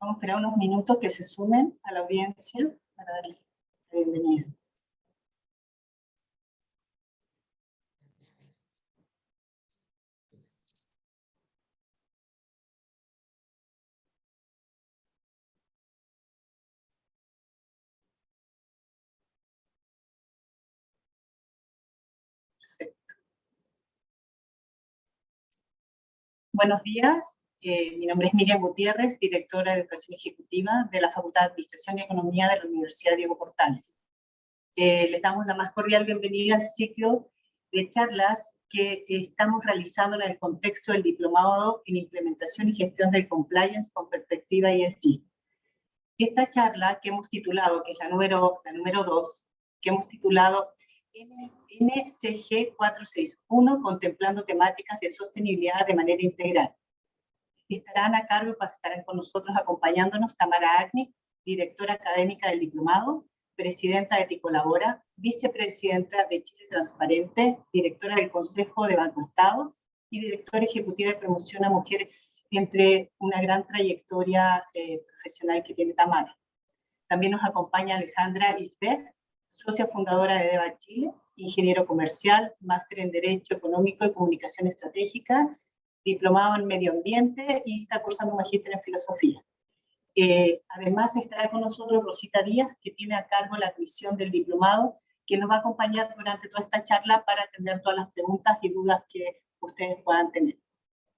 Vamos a esperar unos minutos que se sumen a la audiencia para darles la bienvenida. Perfecto. Buenos días, mi nombre es Miriam Gutiérrez, directora de Educación Ejecutiva de la Facultad de Administración y Economía de la Universidad Diego Portales. Les damos la más cordial bienvenida al ciclo de charlas que estamos realizando en el contexto del Diplomado en Implementación y Gestión del Compliance con Perspectiva ESG. Esta charla que hemos titulado, que es la número 2, que hemos titulado NCG 461, contemplando temáticas de sostenibilidad de manera integral. Estarán a cargo, estarán con nosotros acompañándonos Tamara Agnic, directora académica del diplomado, presidenta de Ticolabora, vicepresidenta de Chile Transparente, directora del Consejo de Banco Estado y directora ejecutiva de promoción a mujeres, entre una gran trayectoria profesional que tiene Tamara. También nos acompaña Alejandra Isberg, socia fundadora de DEVA Chile, ingeniero comercial, máster en Derecho Económico y Comunicación Estratégica, diplomado en Medio Ambiente y está cursando un magíster en Filosofía. Además estará con nosotros Rosita Díaz, que tiene a cargo la admisión del diplomado, que nos va a acompañar durante toda esta charla para atender todas las preguntas y dudas que ustedes puedan tener.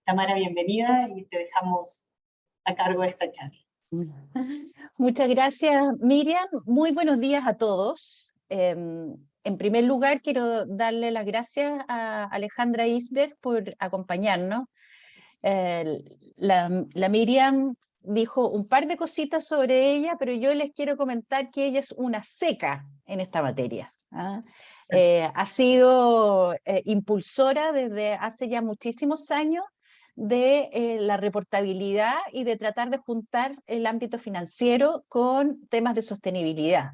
Tamara, bienvenida y te dejamos a cargo de esta charla. Muchas gracias, Miriam. Muy buenos días a todos. En primer lugar, quiero darle las gracias a Alejandra Isberg por acompañarnos. La Miriam dijo un par de cositas sobre ella, pero yo les quiero comentar que ella es una seca en esta materia. Ha sido impulsora desde hace ya muchísimos años de la reportabilidad y de tratar de juntar el ámbito financiero con temas de sostenibilidad.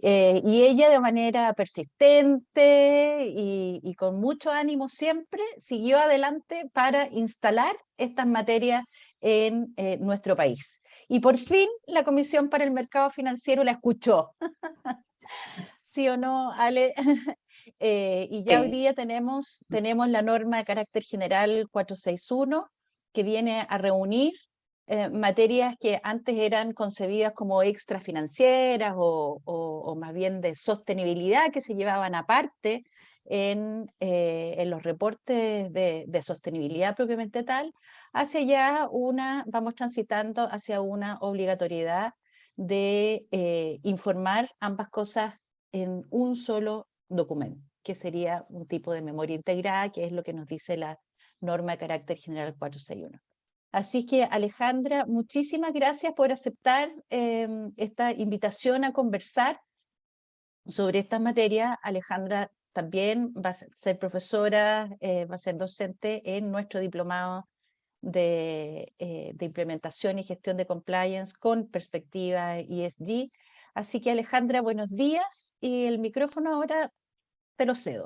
Y ella de manera persistente y con mucho ánimo siempre siguió adelante para instalar estas materias en nuestro país. Y por fin la Comisión para el Mercado Financiero la escuchó. ¿Sí o no, Ale? Y ya hoy día tenemos la norma de carácter general 461 que viene a reunir materias que antes eran concebidas como extrafinancieras o más bien de sostenibilidad, que se llevaban aparte en los reportes de sostenibilidad propiamente tal, vamos transitando hacia una obligatoriedad de informar ambas cosas en un solo documento, que sería un tipo de memoria integrada, que es lo que nos dice la norma de carácter general 461. Así que, Alejandra, muchísimas gracias por aceptar esta invitación a conversar sobre estas materias. Alejandra también va a ser profesora, va a ser docente en nuestro diplomado de implementación y gestión de compliance con perspectiva ESG. Así que, Alejandra, buenos días y el micrófono ahora te lo cedo.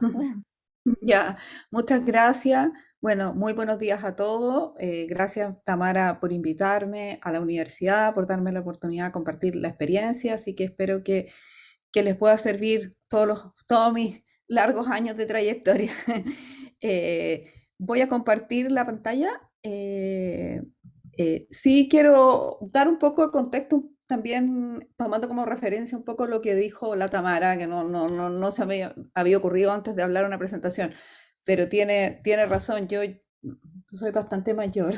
Ya, muchas gracias. Bueno, muy buenos días a todos. Gracias, Tamara, por invitarme a la universidad, por darme la oportunidad de compartir la experiencia. Así que espero que les pueda servir todos mis largos años de trayectoria. Voy a compartir la pantalla. Sí quiero dar un poco de contexto también, tomando como referencia un poco lo que dijo la Tamara, que no se me había ocurrido antes de hablar una presentación, pero tiene razón. Yo soy bastante mayor,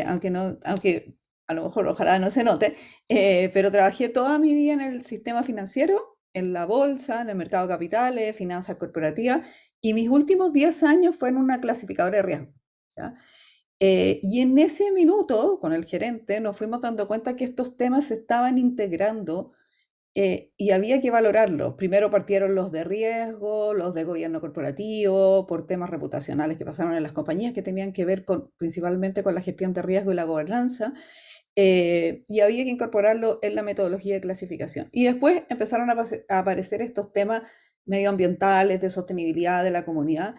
aunque a lo mejor ojalá no se note, pero trabajé toda mi vida en el sistema financiero, en la bolsa, en el mercado de capitales, finanzas corporativas, y mis últimos 10 años fue en una clasificadora de riesgo, ¿ya? Y en ese minuto, con el gerente, nos fuimos dando cuenta que estos temas se estaban integrando y había que valorarlos. Primero partieron los de riesgo, los de gobierno corporativo, por temas reputacionales que pasaron en las compañías que tenían que ver principalmente con la gestión de riesgo y la gobernanza. Y había que incorporarlo en la metodología de clasificación. Y después empezaron a aparecer estos temas medioambientales, de sostenibilidad de la comunidad.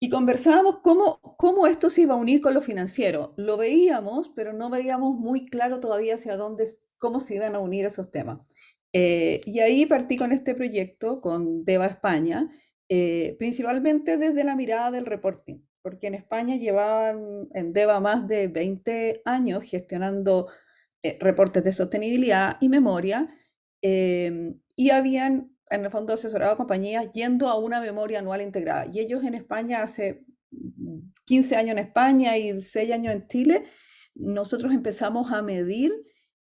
Y conversábamos cómo esto se iba a unir con lo financiero. Lo veíamos, pero no veíamos muy claro todavía hacia dónde, cómo se iban a unir esos temas. Y ahí partí con este proyecto, con DEVA España, principalmente desde la mirada del reporting, porque en España llevaban en DEVA más de 20 años gestionando reportes de sostenibilidad y memoria, y habían en el fondo asesorado a compañías yendo a una memoria anual integrada. Y ellos en España, hace 15 años en España y 6 años en Chile, nosotros empezamos a medir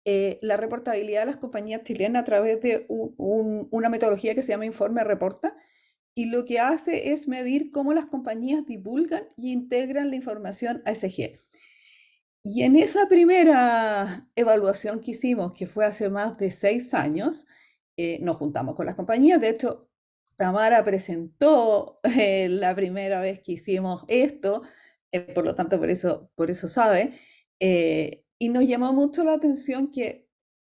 la reportabilidad de las compañías chilenas a través de una metodología que se llama Informe Reporta, y lo que hace es medir cómo las compañías divulgan y integran la información a ESG. Y en esa primera evaluación que hicimos, que fue hace más de 6 años, nos juntamos con las compañías. De hecho, Tamara presentó la primera vez que hicimos esto, por lo tanto, por eso sabe. Y nos llamó mucho la atención que,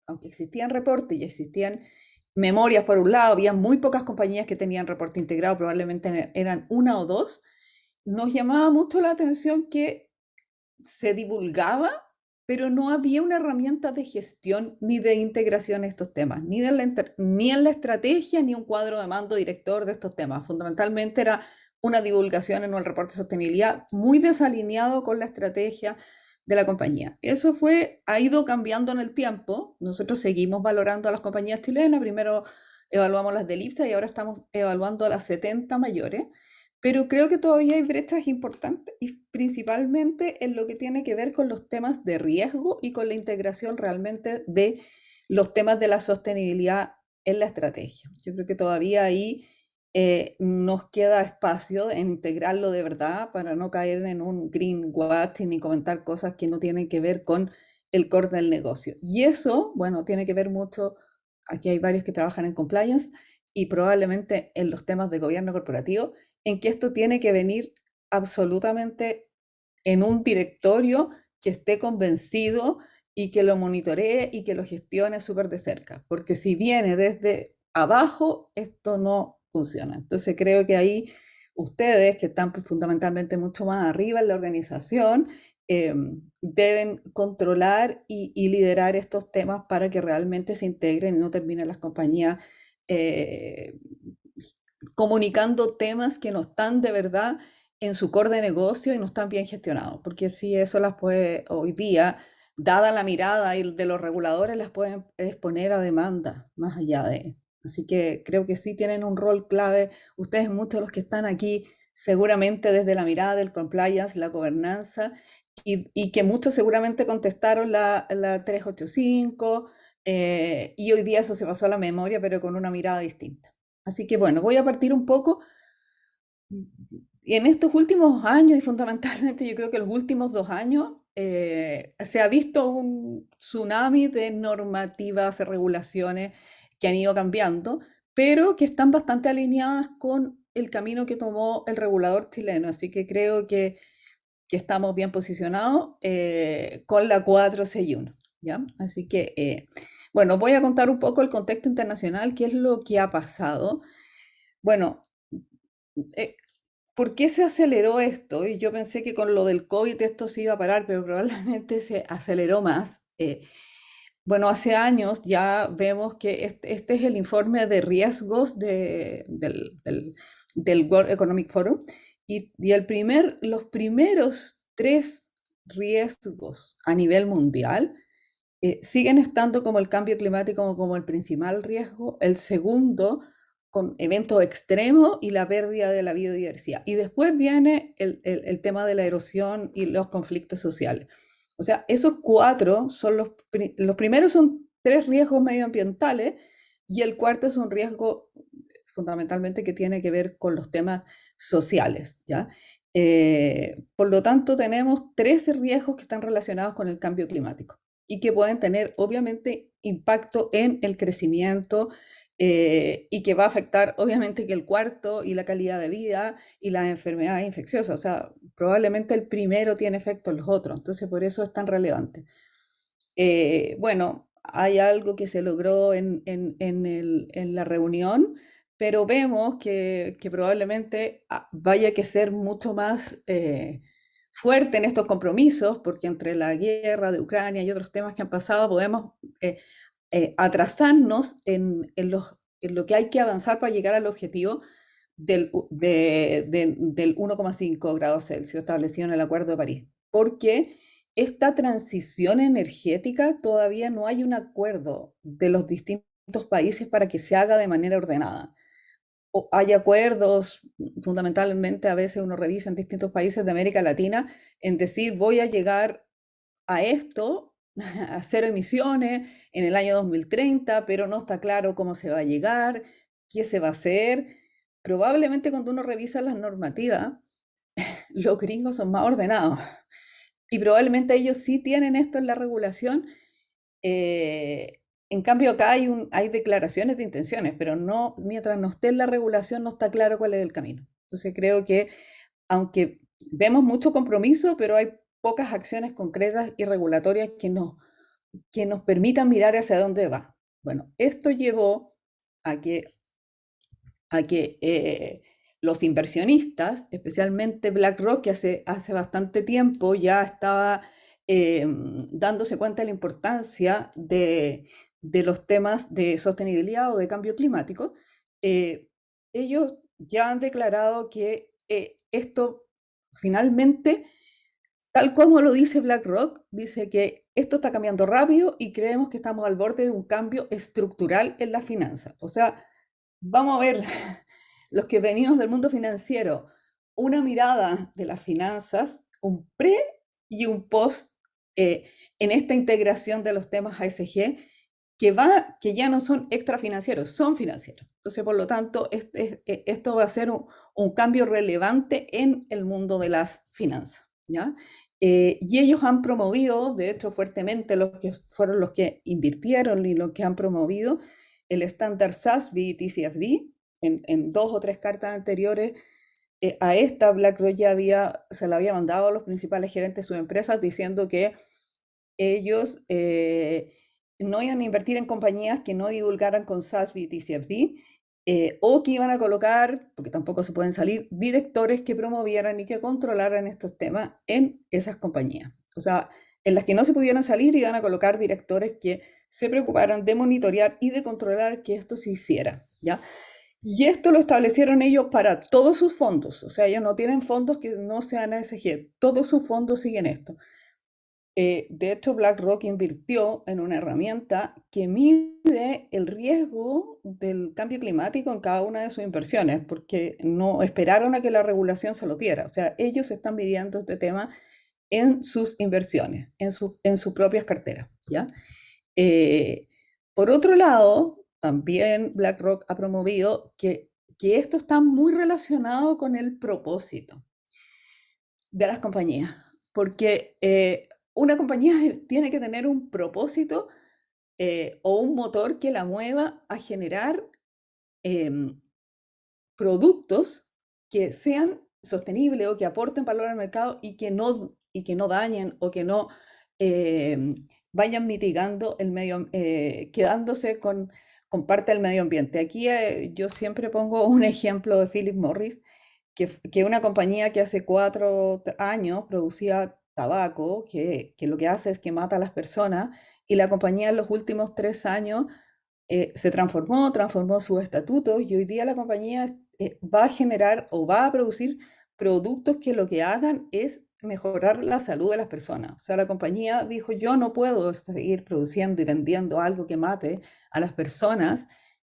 aunque existían reportes y existían memorias por un lado, había muy pocas compañías que tenían reporte integrado, probablemente eran una o dos. Nos llamaba mucho la atención que se divulgaba, pero no había una herramienta de gestión ni de integración en estos temas, ni en la estrategia, ni un cuadro de mando director de estos temas. Fundamentalmente era una divulgación en el reporte de sostenibilidad muy desalineado con la estrategia de la compañía. Eso ha ido cambiando en el tiempo. Nosotros seguimos valorando a las compañías chilenas. Primero evaluamos las del IPSA y ahora estamos evaluando a las 70 mayores. Pero creo que todavía hay brechas importantes y principalmente en lo que tiene que ver con los temas de riesgo y con la integración realmente de los temas de la sostenibilidad en la estrategia. Yo creo que todavía ahí nos queda espacio en integrarlo de verdad para no caer en un greenwashing ni comentar cosas que no tienen que ver con el core del negocio. Y eso, bueno, tiene que ver mucho, aquí hay varios que trabajan en compliance y probablemente en los temas de gobierno corporativo, en que esto tiene que venir absolutamente en un directorio que esté convencido y que lo monitoree y que lo gestione súper de cerca, porque si viene desde abajo, esto no funciona. Entonces creo que ahí ustedes, que están fundamentalmente mucho más arriba en la organización, deben controlar y liderar estos temas para que realmente se integren y no terminen las compañías comunicando temas que no están de verdad en su core de negocio y no están bien gestionados, porque si eso las puede hoy día, dada la mirada de los reguladores, las pueden exponer a demanda más allá de. Así que creo que sí tienen un rol clave. Ustedes, muchos de los que están aquí, seguramente desde la mirada del compliance, la gobernanza, y que muchos seguramente contestaron la 385, y hoy día eso se pasó a la memoria, pero con una mirada distinta. Así que bueno, voy a partir un poco. Y en estos últimos años, y fundamentalmente yo creo que los últimos 2 años, se ha visto un tsunami de normativas y regulaciones que han ido cambiando, pero que están bastante alineadas con el camino que tomó el regulador chileno. Así que creo que estamos bien posicionados con la 461, ¿ya? Así que, bueno, voy a contar un poco el contexto internacional, qué es lo que ha pasado. Bueno, ¿por qué se aceleró esto? Y yo pensé que con lo del COVID esto se iba a parar, pero probablemente se aceleró más. Bueno, hace años ya vemos que este es el informe de riesgos del World Economic Forum, y los primeros 3 riesgos a nivel mundial siguen estando como el cambio climático como el principal riesgo, el segundo con eventos extremos y la pérdida de la biodiversidad. Y después viene el tema de la erosión y los conflictos sociales. O sea, esos 4 son los primeros son 3 riesgos medioambientales y el cuarto es un riesgo fundamentalmente que tiene que ver con los temas sociales, ¿ya? Por lo tanto, tenemos 13 riesgos que están relacionados con el cambio climático y que pueden tener obviamente impacto en el crecimiento, y que va a afectar obviamente que el cuarto y la calidad de vida y las enfermedades infecciosas. O sea, probablemente el primero tiene efecto en los otros, entonces por eso es tan relevante. Bueno, hay algo que se logró en la reunión, pero vemos que probablemente vaya que ser mucho más fuerte en estos compromisos, porque entre la guerra de Ucrania y otros temas que han pasado podemos atrasarnos en lo que hay que avanzar para llegar al objetivo del 1,5 grados Celsius establecido en el Acuerdo de París. Porque esta transición energética todavía no hay un acuerdo de los distintos países para que se haga de manera ordenada. Hay acuerdos, fundamentalmente a veces uno revisa en distintos países de América Latina, en decir voy a llegar a esto, a cero emisiones en el año 2030, pero no está claro cómo se va a llegar, qué se va a hacer. Probablemente cuando uno revisa las normativas, los gringos son más ordenados y probablemente ellos sí tienen esto en la regulación. En cambio acá hay declaraciones de intenciones, pero no, mientras no esté en la regulación no está claro cuál es el camino. Entonces creo que aunque vemos mucho compromiso, pero hay pocas acciones concretas y regulatorias que nos permitan mirar hacia dónde va. Bueno, esto llevó a que los inversionistas, especialmente BlackRock, que hace bastante tiempo ya estaba dándose cuenta de la importancia de los temas de sostenibilidad o de cambio climático, ellos ya han declarado que esto finalmente, tal como lo dice BlackRock, dice que esto está cambiando rápido y creemos que estamos al borde de un cambio estructural en la finanza. O sea, vamos a ver, los que venimos del mundo financiero, una mirada de las finanzas, un pre y un post en esta integración de los temas ASG, que ya no son extrafinancieros, son financieros. Entonces, por lo tanto, esto va a ser un cambio relevante en el mundo de las finanzas, ¿ya? Y ellos han promovido, de hecho, fuertemente, los que fueron los que invirtieron y los que han promovido el estándar SASB TCFD. En 2 o 3 cartas anteriores a esta, BlackRock ya se la había mandado a los principales gerentes de sus empresas diciendo que ellos no iban a invertir en compañías que no divulgaran con SASB y TCFD, o que iban a colocar, porque tampoco se pueden salir, directores que promovieran y que controlaran estos temas en esas compañías. O sea, en las que no se pudieran salir iban a colocar directores que se preocuparan de monitorear y de controlar que esto se hiciera, ¿ya? Y esto lo establecieron ellos para todos sus fondos. O sea, ellos no tienen fondos que no sean ASG. Todos sus fondos siguen esto. De hecho, BlackRock invirtió en una herramienta que mide el riesgo del cambio climático en cada una de sus inversiones, porque no esperaron a que la regulación se lo diera. O sea, ellos están midiendo este tema en sus inversiones, en sus propias carteras, ¿ya? Por otro lado, también BlackRock ha promovido que esto está muy relacionado con el propósito de las compañías, porque una compañía tiene que tener un propósito o un motor que la mueva a generar productos que sean sostenibles o que aporten valor al mercado y que no dañen o que no vayan mitigando el medio, quedándose con parte del medio ambiente. Aquí yo siempre pongo un ejemplo de Philip Morris, que una compañía que hace 4 años producía tabaco, que lo que hace es que mata a las personas, y la compañía en los últimos 3 años se transformó sus estatutos, y hoy día la compañía va a generar o va a producir productos que lo que hagan es mejorar la salud de las personas. O sea, la compañía dijo, yo no puedo seguir produciendo y vendiendo algo que mate a las personas,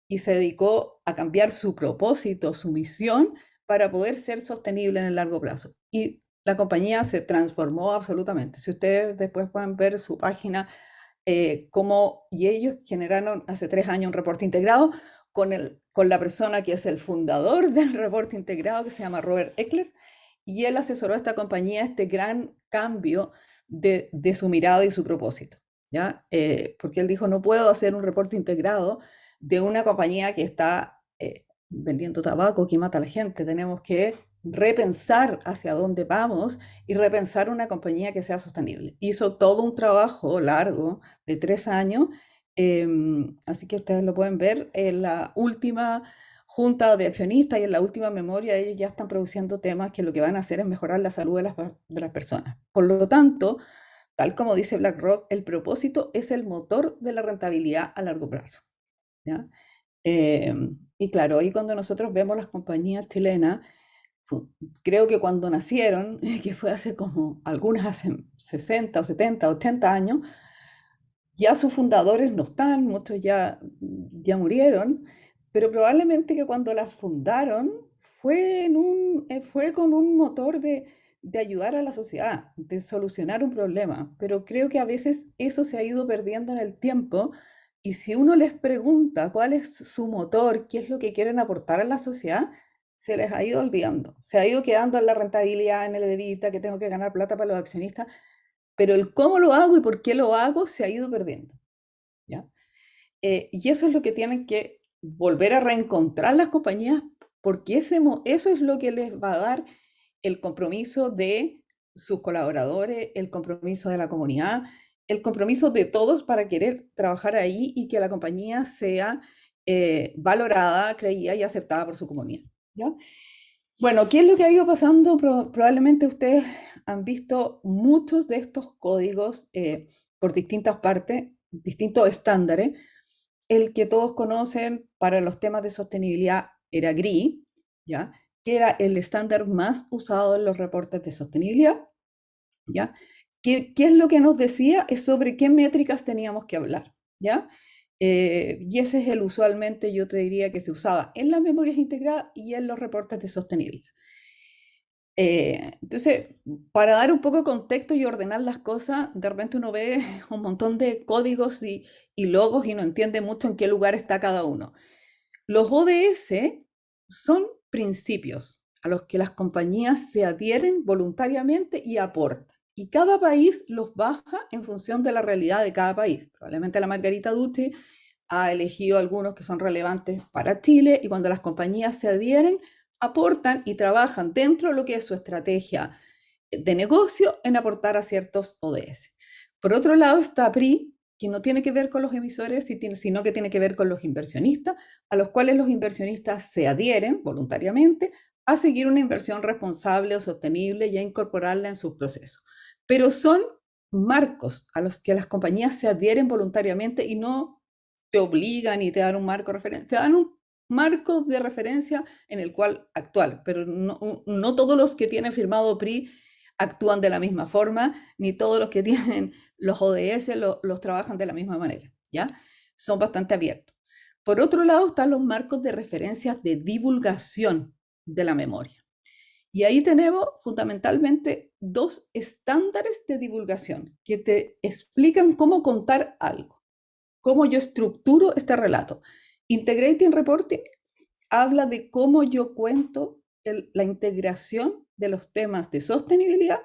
y se dedicó a cambiar su propósito, su misión, para poder ser sostenible en el largo plazo. Y la compañía se transformó absolutamente. Si ustedes después pueden ver su página, y ellos generaron hace 3 años un reporte integrado con la persona que es el fundador del reporte integrado, que se llama Robert Eccles, y él asesoró a esta compañía este gran cambio de su mirada y su propósito, ¿ya? Porque él dijo, no puedo hacer un reporte integrado de una compañía que está vendiendo tabaco que mata a la gente. Tenemos que repensar hacia dónde vamos y repensar una compañía que sea sostenible. Hizo todo un trabajo largo de 3 años, así que ustedes lo pueden ver en la última junta de accionistas y en la última memoria ellos ya están produciendo temas que lo que van a hacer es mejorar la salud de las personas. Por lo tanto, tal como dice BlackRock, el propósito es el motor de la rentabilidad a largo plazo, ¿ya? Y claro, ahí cuando nosotros vemos las compañías chilenas, creo que cuando nacieron, que fue hace como algunas hace 60 o 70, 80 años, ya sus fundadores no están, muchos ya murieron, pero probablemente que cuando las fundaron fue con un motor de ayudar a la sociedad, de solucionar un problema, pero creo que a veces eso se ha ido perdiendo en el tiempo y si uno les pregunta cuál es su motor, qué es lo que quieren aportar a la sociedad, se les ha ido olvidando, se ha ido quedando en la rentabilidad, en el EBITDA, que tengo que ganar plata para los accionistas, pero el cómo lo hago y por qué lo hago se ha ido perdiendo, ¿ya? Y eso es lo que tienen que volver a reencontrar las compañías, porque eso es lo que les va a dar el compromiso de sus colaboradores, el compromiso de la comunidad, el compromiso de todos para querer trabajar ahí y que la compañía sea valorada, creída y aceptada por su comunidad, ¿ya? Bueno, ¿qué es lo que ha ido pasando? Probablemente ustedes han visto muchos de estos códigos por distintas partes, distintos estándares. El que todos conocen para los temas de sostenibilidad era GRI, ¿ya? Que era el estándar más usado en los reportes de sostenibilidad, ¿ya? ¿Qué es lo que nos decía? Es sobre qué métricas teníamos que hablar, ¿ya? Y ese es el usualmente, yo te diría que se usaba en las memorias integradas y en los reportes de sostenibilidad. Entonces, para dar un poco de contexto y ordenar las cosas, de repente uno ve un montón de códigos y logos y no entiende mucho en qué lugar está cada uno. Los ODS son principios a los que las compañías se adhieren voluntariamente y aportan. Y cada país los baja en función de la realidad de cada país. Probablemente la Margarita Dutti ha elegido algunos que son relevantes para Chile y cuando las compañías se adhieren, aportan y trabajan dentro de lo que es su estrategia de negocio en aportar a ciertos ODS. Por otro lado está PRI, que no tiene que ver con los emisores, sino que tiene que ver con los inversionistas, a los cuales los inversionistas se adhieren voluntariamente a seguir una inversión responsable o sostenible y a incorporarla en sus procesos. Pero son marcos a los que las compañías se adhieren voluntariamente y no te obligan y te dan un marco de referencia, te dan un marco de referencia en el cual actuar, pero no todos los que tienen firmado PRI actúan de la misma forma, ni todos los que tienen los ODS los trabajan de la misma manera, ¿ya? Son bastante abiertos. Por otro lado están los marcos de referencias de divulgación de la memoria. Y ahí tenemos fundamentalmente dos estándares de divulgación que te explican cómo contar algo, cómo yo estructuro este relato. Integrating Reporting habla de cómo yo cuento la integración de los temas de sostenibilidad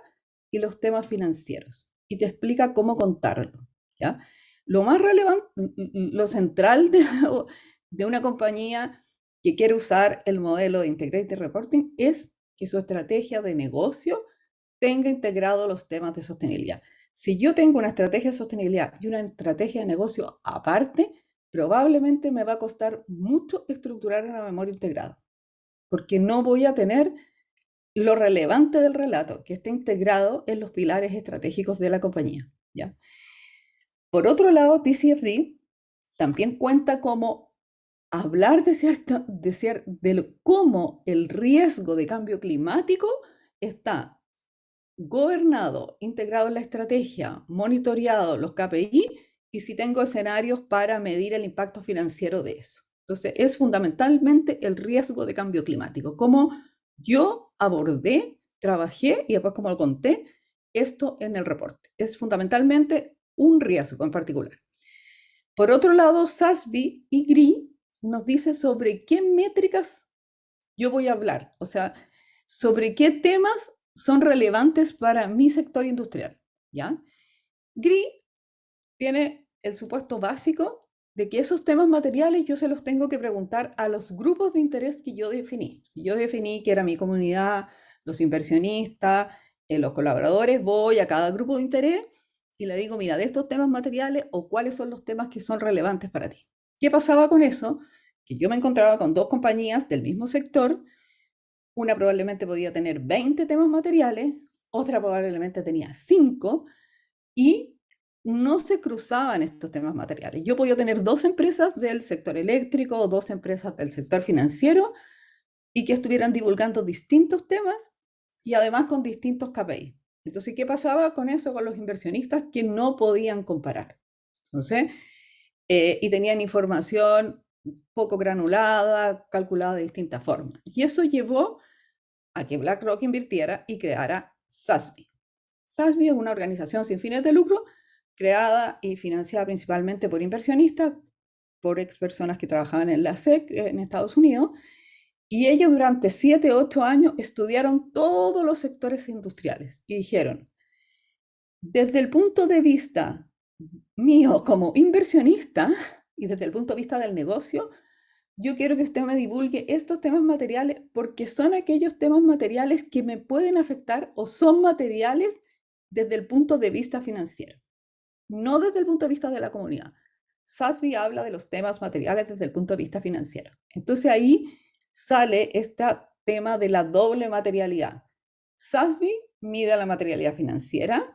y los temas financieros y te explica cómo contarlo, ¿ya? Lo más relevante, lo central de una compañía que quiere usar el modelo de Integrated Reporting es que su estrategia de negocio tenga integrado los temas de sostenibilidad. Si yo tengo una estrategia de sostenibilidad y una estrategia de negocio aparte, probablemente me va a costar mucho estructurar una memoria integrada, porque no voy a tener lo relevante del relato que esté integrado en los pilares estratégicos de la compañía, ¿ya? Por otro lado, TCFD también cuenta cómo hablar de cómo el riesgo de cambio climático está gobernado, integrado en la estrategia, monitoreado los KPI y si tengo escenarios para medir el impacto financiero de eso. Entonces, es fundamentalmente el riesgo de cambio climático, cómo yo abordé, trabajé y después como lo conté esto en el reporte. Es fundamentalmente un riesgo en particular. Por otro lado, SASB y GRI nos dice sobre qué métricas yo voy a hablar, o sea, sobre qué temas son relevantes para mi sector industrial, ¿ya? GRI tiene el supuesto básico de que esos temas materiales yo se los tengo que preguntar a los grupos de interés que yo definí. Si yo definí que era mi comunidad, los inversionistas, los colaboradores, voy a cada grupo de interés y le digo, mira, de estos temas materiales o cuáles son los temas que son relevantes para ti. ¿Qué pasaba con eso? que yo me encontraba con dos compañías del mismo sector. Una probablemente podía tener 20 temas materiales, otra probablemente tenía 5, y no se cruzaban estos temas materiales. Yo podía tener 2 empresas del sector eléctrico o 2 empresas del sector financiero y que estuvieran divulgando distintos temas y además con distintos KPI. Entonces, ¿qué pasaba con eso con los inversionistas? Que no podían comparar. Entonces, y tenían información poco granulada, calculada de distintas formas. Y eso llevó a que BlackRock invirtiera y creara SASB. SASB es una organización sin fines de lucro creada y financiada principalmente por inversionistas, por ex personas que trabajaban en la SEC en Estados Unidos, y ellos durante 7 o 8 años estudiaron todos los sectores industriales y dijeron, desde el punto de vista mío como inversionista y desde el punto de vista del negocio, yo quiero que usted me divulgue estos temas materiales porque son aquellos temas materiales que me pueden afectar o son materiales desde el punto de vista financiero, no desde el punto de vista de la comunidad. SASB habla de los temas materiales desde el punto de vista financiero. Entonces ahí sale este tema de la doble materialidad. SASB mide la materialidad financiera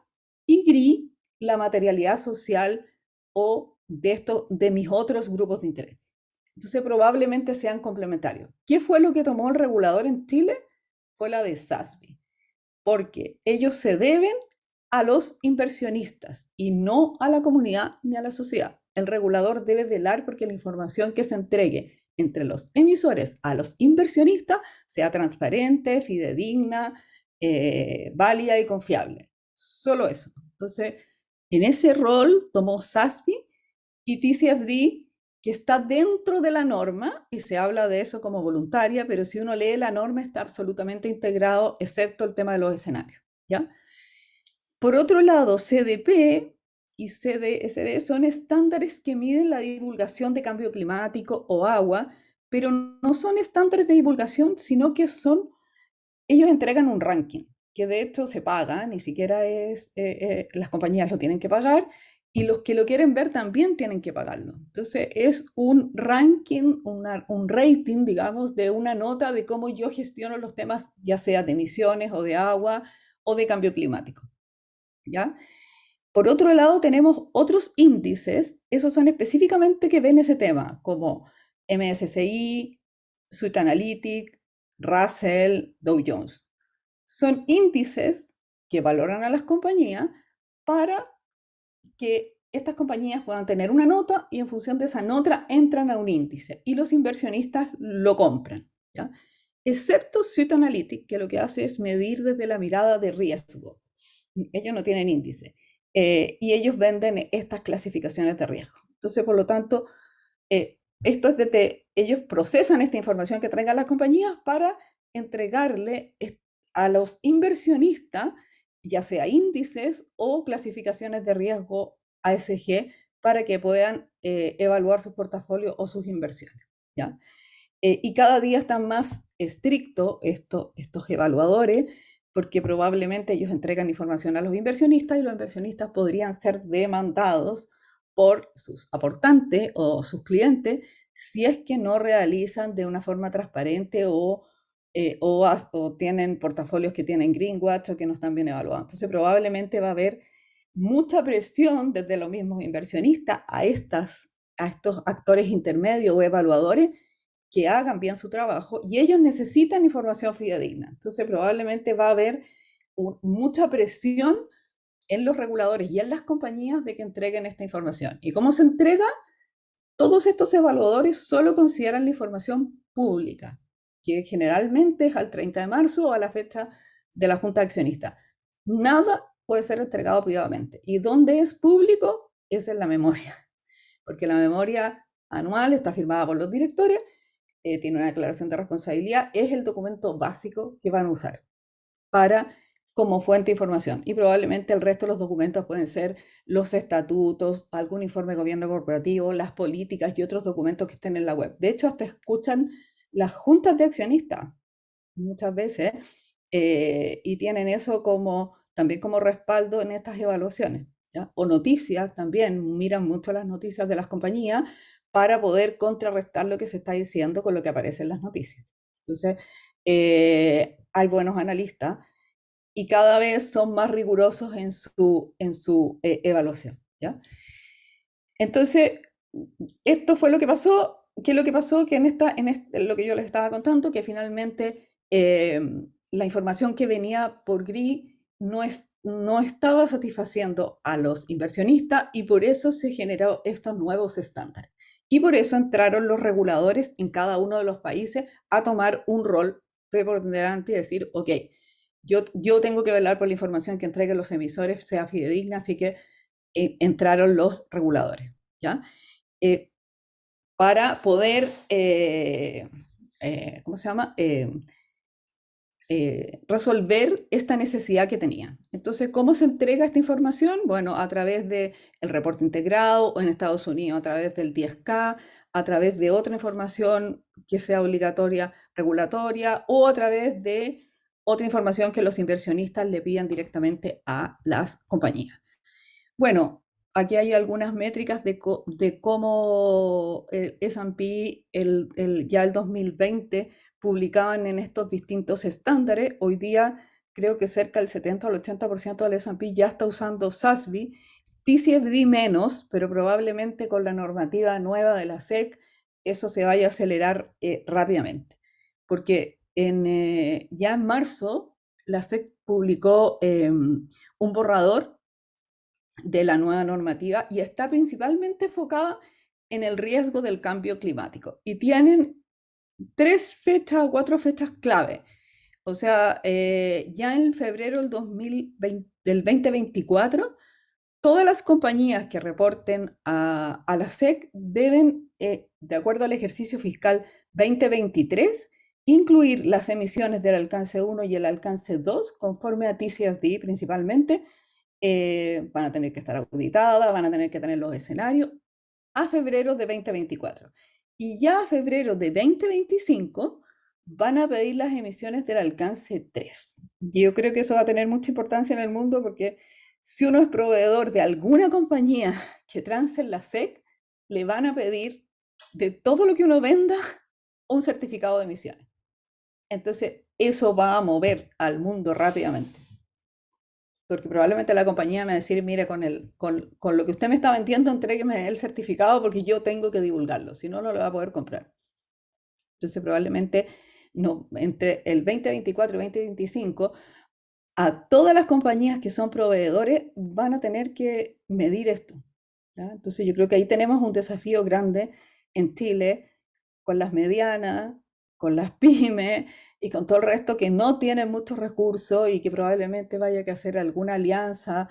y GRI la materialidad social o de mis otros grupos de interés. Entonces probablemente sean complementarios. ¿Qué fue lo que tomó el regulador en Chile? Fue la de SASB, porque ellos se deben a los inversionistas y no a la comunidad ni a la sociedad. El regulador debe velar porque la información que se entregue entre los emisores a los inversionistas sea transparente, fidedigna, válida y confiable. Solo eso. Entonces, en ese rol tomó SASB y TCFD, que está dentro de la norma, y se habla de eso como voluntaria, pero si uno lee la norma está absolutamente integrado, excepto el tema de los escenarios, ¿ya? Por otro lado, CDP y CDSB son estándares que miden la divulgación de cambio climático o agua, pero no son estándares de divulgación, sino que ellos entregan un ranking, que de hecho se paga, ni siquiera las compañías lo tienen que pagar, y los que lo quieren ver también tienen que pagarlo. Entonces es un ranking, un rating, digamos, de una nota de cómo yo gestiono los temas, ya sea de emisiones o de agua o de cambio climático, ¿ya? Por otro lado, tenemos otros índices, esos son específicamente que ven ese tema, como MSCI, Sustainalytics, Russell, Dow Jones. Son índices que valoran a las compañías para que estas compañías puedan tener una nota y en función de esa nota entran a un índice y los inversionistas lo compran, ¿ya? Excepto Sustainalytics, que lo que hace es medir desde la mirada de riesgo. Ellos no tienen índice y ellos venden estas clasificaciones de riesgo. Entonces, por lo tanto, esto es ellos procesan esta información que traigan las compañías para entregarle a los inversionistas, ya sea índices o clasificaciones de riesgo ASG, para que puedan evaluar sus portafolios o sus inversiones, ¿ya? Y cada día están más estrictos estos evaluadores, porque probablemente ellos entregan información a los inversionistas y los inversionistas podrían ser demandados por sus aportantes o sus clientes si es que no realizan de una forma transparente o tienen portafolios que tienen greenwatch o que no están bien evaluados. Entonces probablemente va a haber mucha presión desde los mismos inversionistas a estos actores intermedios o evaluadores que hagan bien su trabajo y ellos necesitan información fidedigna. Entonces probablemente va a haber mucha presión en los reguladores y en las compañías de que entreguen esta información. ¿Y cómo se entrega? Todos estos evaluadores solo consideran la información pública, que generalmente es al 30 de marzo o a la fecha de la Junta de Accionistas. Nada puede ser entregado privadamente. ¿Y dónde es público? Es en la memoria, porque la memoria anual está firmada por los directores, tiene una declaración de responsabilidad, es el documento básico que van a usar como fuente de información. Y probablemente el resto de los documentos pueden ser los estatutos, algún informe de gobierno corporativo, las políticas y otros documentos que estén en la web. De hecho, hasta escuchan las juntas de accionistas muchas veces y tienen eso también como respaldo en estas evaluaciones, ¿ya? O noticias también, miran mucho las noticias de las compañías para poder contrarrestar lo que se está diciendo con lo que aparece en las noticias. Entonces, hay buenos analistas y cada vez son más rigurosos en su evaluación, ¿ya? Entonces, esto fue lo que pasó. ¿Qué es lo que pasó? Que lo que yo les estaba contando, que finalmente la información que venía por GRI no estaba satisfaciendo a los inversionistas y por eso se generó estos nuevos estándares. Y por eso entraron los reguladores en cada uno de los países a tomar un rol preponderante y decir, ok, yo tengo que velar por la información que entreguen los emisores sea fidedigna, así que entraron los reguladores, ¿ya? Para poder, ¿cómo se llama? Resolver esta necesidad que tenían. Entonces, ¿cómo se entrega esta información? Bueno, a través del reporte integrado, o en Estados Unidos a través del 10K, a través de otra información que sea obligatoria, regulatoria, o a través de otra información que los inversionistas le pidan directamente a las compañías. Bueno, aquí hay algunas métricas de cómo el S&P ya el 2020 publicaban en estos distintos estándares. Hoy día creo que cerca del 70 al 80% del S&P ya está usando SASB, TCFD menos, pero probablemente con la normativa nueva de la SEC eso se vaya a acelerar rápidamente. Porque ya en marzo la SEC publicó un borrador de la nueva normativa y está principalmente enfocada en el riesgo del cambio climático. Y tienen 3 fechas o 4 fechas clave. O sea, ya en febrero del 2024, todas las compañías que reporten a la SEC deben, de acuerdo al ejercicio fiscal 2023, incluir las emisiones del alcance 1 y el alcance 2, conforme a TCFD principalmente. Van a tener que estar auditadas, van a tener que tener los escenarios a febrero de 2024. Y ya a febrero de 2025 van a pedir las emisiones del alcance 3. Y yo creo que eso va a tener mucha importancia en el mundo porque si uno es proveedor de alguna compañía que transe en la SEC, le van a pedir de todo lo que uno venda un certificado de emisiones. Entonces, eso va a mover al mundo rápidamente. Porque probablemente la compañía me va a decir, mire, con lo que usted me está vendiendo, entrégueme el certificado porque yo tengo que divulgarlo, si no, no lo va a poder comprar. Entonces probablemente no, entre el 2024 y 2025, a todas las compañías que son proveedores van a tener que medir esto, ¿ya? Entonces yo creo que ahí tenemos un desafío grande en Chile con las medianas, con las pymes y con todo el resto que no tienen muchos recursos y que probablemente vaya que hacer alguna alianza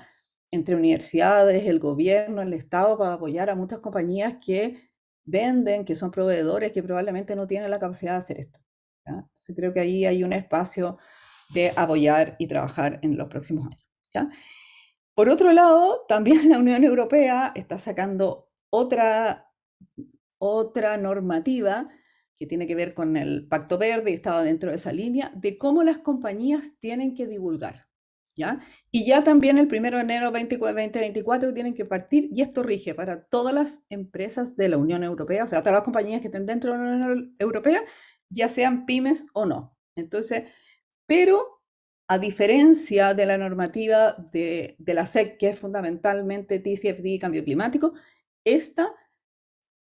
entre universidades, el gobierno, el Estado para apoyar a muchas compañías que venden, que son proveedores, que probablemente no tienen la capacidad de hacer esto, ¿ya? Entonces creo que ahí hay un espacio de apoyar y trabajar en los próximos años, ¿ya? Por otro lado, también la Unión Europea está sacando otra normativa que tiene que ver con el Pacto Verde, y estaba dentro de esa línea, de cómo las compañías tienen que divulgar, ¿ya? Y ya también el 1 de enero de 2024 tienen que partir, y esto rige para todas las empresas de la Unión Europea, o sea, todas las compañías que estén dentro de la Unión Europea, ya sean pymes o no. Entonces, pero a diferencia de la normativa de la SEC, que es fundamentalmente TCFD y cambio climático, esta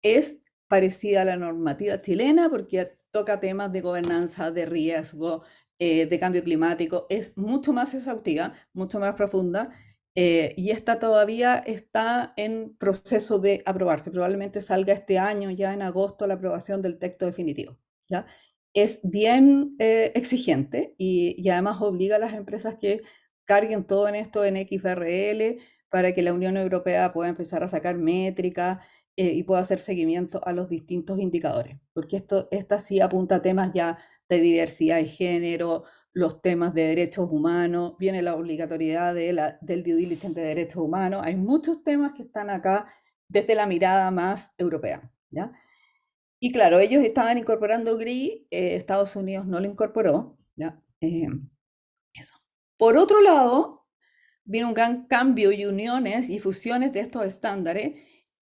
es parecida a la normativa chilena porque toca temas de gobernanza, de riesgo, de cambio climático, es mucho más exhaustiva, mucho más profunda, y esta todavía está en proceso de aprobarse. Probablemente salga este año, ya en agosto, la aprobación del texto definitivo, ¿ya? Es bien exigente y además obliga a las empresas que carguen todo en esto en XBRL para que la Unión Europea pueda empezar a sacar métricas y pueda hacer seguimiento a los distintos indicadores, porque esta sí apunta a temas ya de diversidad de género, los temas de derechos humanos, viene la obligatoriedad del due diligence de derechos humanos, hay muchos temas que están acá desde la mirada más europea, ¿ya? Y claro, ellos estaban incorporando GRI, Estados Unidos no lo incorporó, ¿ya? Eso. Por otro lado, vino un gran cambio y uniones y fusiones de estos estándares,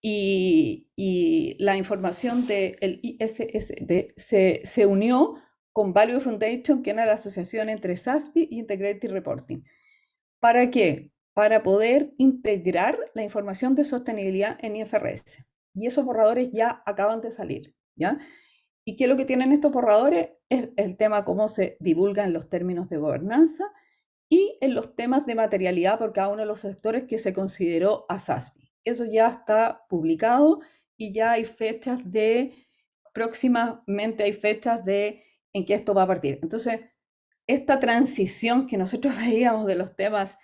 y la información del ISSB se unió con Value Foundation, que era la asociación entre SASB y Integrated Reporting. ¿Para qué? Para poder integrar la información de sostenibilidad en IFRS. Y esos borradores ya acaban de salir, ¿ya? ¿Y qué es lo que tienen estos borradores? Es el tema cómo se divulgan los términos de gobernanza y en los temas de materialidad por cada uno de los sectores que se consideró a SASB. Eso ya está publicado y ya hay fechas próximamente hay fechas en que esto va a partir. Entonces, esta transición que nosotros veíamos de los temas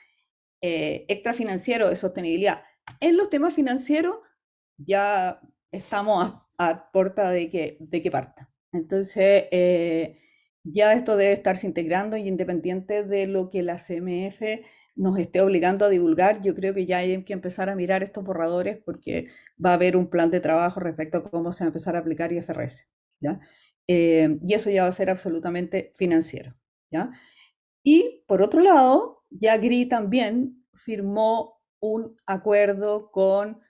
extrafinancieros de sostenibilidad en los temas financieros, ya estamos a puerta de que parta. Entonces, ya esto debe estarse integrando y independiente de lo que la CMF nos esté obligando a divulgar, yo creo que ya hay que empezar a mirar estos borradores porque va a haber un plan de trabajo respecto a cómo se va a empezar a aplicar IFRS, ¿ya? Y eso ya va a ser absolutamente financiero, ¿ya? Y por otro lado, ya GRI también firmó un acuerdo con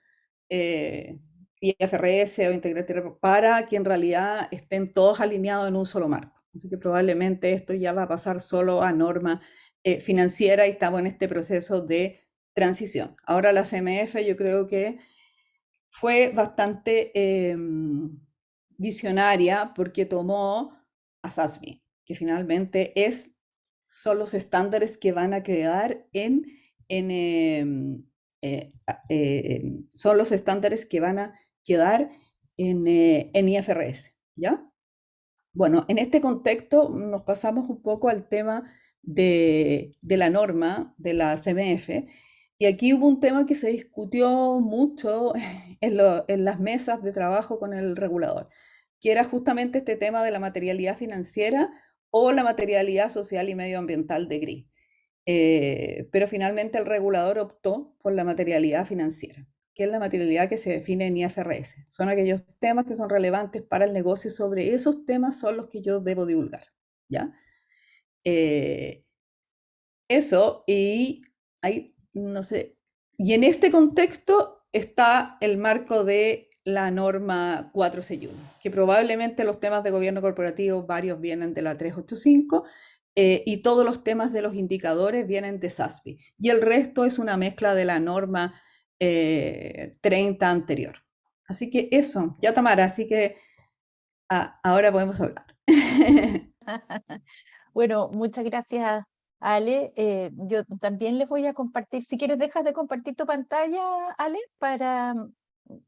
IFRS o Integrated Report para que en realidad estén todos alineados en un solo marco. Así que probablemente esto ya va a pasar solo a norma financiera y estamos en este proceso de transición. Ahora la CMF yo creo que fue bastante visionaria porque tomó a SASB, que finalmente son los estándares que van a quedar son los estándares que van a quedar en IFRS, ¿ya? Bueno, en este contexto nos pasamos un poco al tema de la norma de la CMF, y aquí hubo un tema que se discutió mucho en las mesas de trabajo con el regulador, que era justamente este tema de la materialidad financiera o la materialidad social y medioambiental de GRI. Pero finalmente el regulador optó por la materialidad financiera, que es la materialidad que se define en IFRS. Son aquellos temas que son relevantes para el negocio y sobre esos temas son los que yo debo divulgar, ¿ya? Eso, y hay, no sé, y en este contexto está el marco de la norma 461, que probablemente los temas de gobierno corporativo, varios vienen de la 385, y todos los temas de los indicadores vienen de SASB, y el resto es una mezcla de la norma 30 anterior. Así que eso, ya Tamara, así que ahora podemos hablar. Bueno, muchas gracias, Ale. Yo también les voy a compartir, si quieres dejas de compartir tu pantalla, Ale, para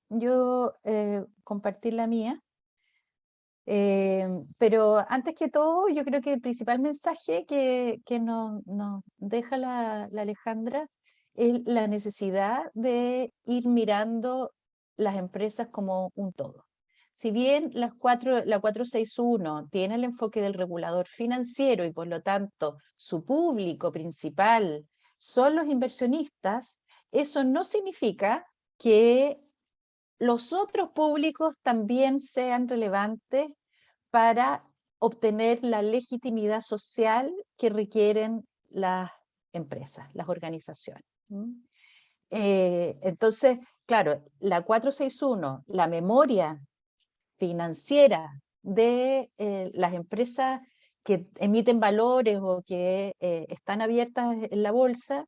yo compartir la mía. Pero antes que todo, yo creo que el principal mensaje que nos deja la Alejandra es la necesidad de ir mirando las empresas como un todo. Si bien la 461 tiene el enfoque del regulador financiero y por lo tanto su público principal son los inversionistas, eso no significa que los otros públicos también sean relevantes para obtener la legitimidad social que requieren las empresas, las organizaciones. Entonces, claro, la 461, la memoria financiera de las empresas que emiten valores o que están abiertas en la bolsa,